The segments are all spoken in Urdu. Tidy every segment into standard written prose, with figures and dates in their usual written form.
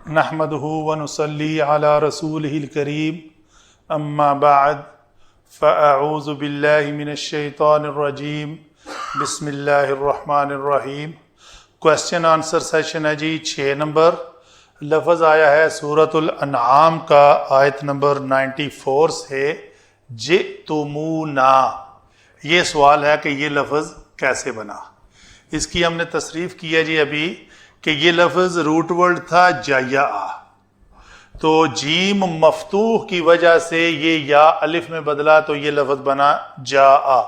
نحمده ونصلي على رسوله الكريم اما بعد فاعوذ باللہ من الشیطان الرجیم بسم اللہ الرحمن الرحیم۔ کوسچن آنسر سیشن ہے جی 6 نمبر۔ لفظ آیا ہے سورۃ الانعام کا آیت نمبر 94 سے جئتمونا۔ یہ سوال ہے کہ یہ لفظ کیسے بنا۔ اس کی ہم نے تصریف کی ہے جی ابھی کہ یہ لفظ روٹ ورڈ تھا جایا، تو جیم مفتوح کی وجہ سے یہ یا الف میں بدلا تو یہ لفظ بنا جاء،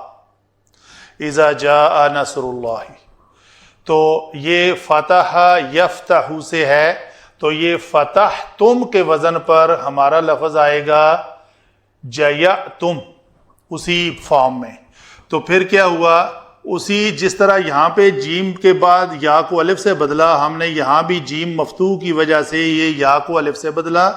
اذا جاء نصر اللہ۔ تو یہ فتح یفتح سے ہے، تو یہ فتح تم کے وزن پر ہمارا لفظ آئے گا جیأتم، اسی فارم میں۔ تو پھر کیا ہوا، اسی جس طرح یہاں پہ جیم کے بعد یا کو الف سے بدلا، ہم نے یہاں بھی جیم مفتوح کی وجہ سے یہ یا کو الف سے بدلا۔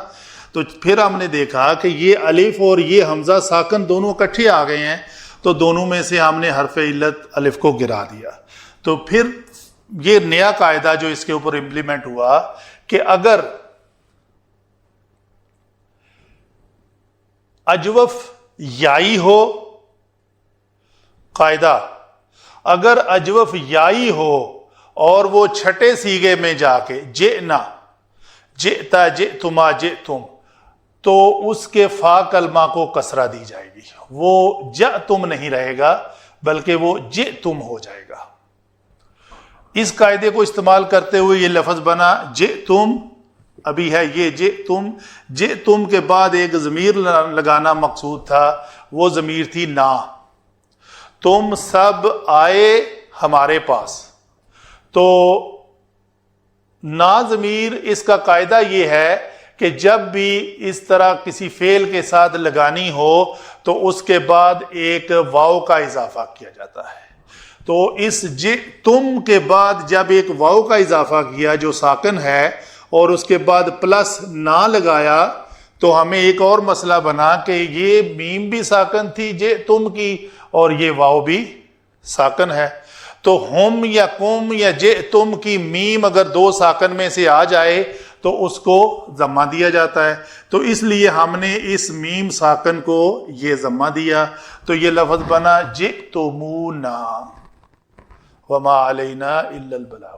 تو پھر ہم نے دیکھا کہ یہ الف اور یہ حمزہ ساکن دونوں اکٹھے آ گئے ہیں، تو دونوں میں سے ہم نے حرف علت الف کو گرا دیا۔ تو پھر یہ نیا قاعدہ جو اس کے اوپر امپلیمنٹ ہوا کہ اگر اجوف یائی ہو، قاعدہ اگر اجوف یائی ہو اور وہ چھٹے سیغے میں جا کے جئنا، جئتا جئتما جئتم، تو اس کے فا کلمہ کو کسرہ دی جائے گی، وہ جئتم نہیں رہے گا بلکہ وہ جئتم ہو جائے گا۔ اس قاعدے کو استعمال کرتے ہوئے یہ لفظ بنا جئتم، ابھی ہے یہ جئتم، جئتم کے بعد ایک ضمیر لگانا مقصود تھا، وہ ضمیر تھی نا۔ تم سب آئے ہمارے پاس، تو نا ضمیر اس کا قاعدہ یہ ہے کہ جب بھی اس طرح کسی فعل کے ساتھ لگانی ہو تو اس کے بعد ایک واو کا اضافہ کیا جاتا ہے۔ تو اس تم کے بعد جب ایک واو کا اضافہ کیا جو ساکن ہے اور اس کے بعد پلس نا لگایا، تو ہمیں ایک اور مسئلہ بنا کہ یہ میم بھی ساکن تھی تم کی اور یہ واو بھی ساکن ہے، تو ہم یا کم یا تم کی میم اگر دو ساکن میں سے آ جائے تو اس کو ضمہ دیا جاتا ہے۔ تو اس لیے ہم نے اس میم ساکن کو یہ ضمہ دیا، تو یہ لفظ بنا جئتمونا وما علینا الا البلاغ۔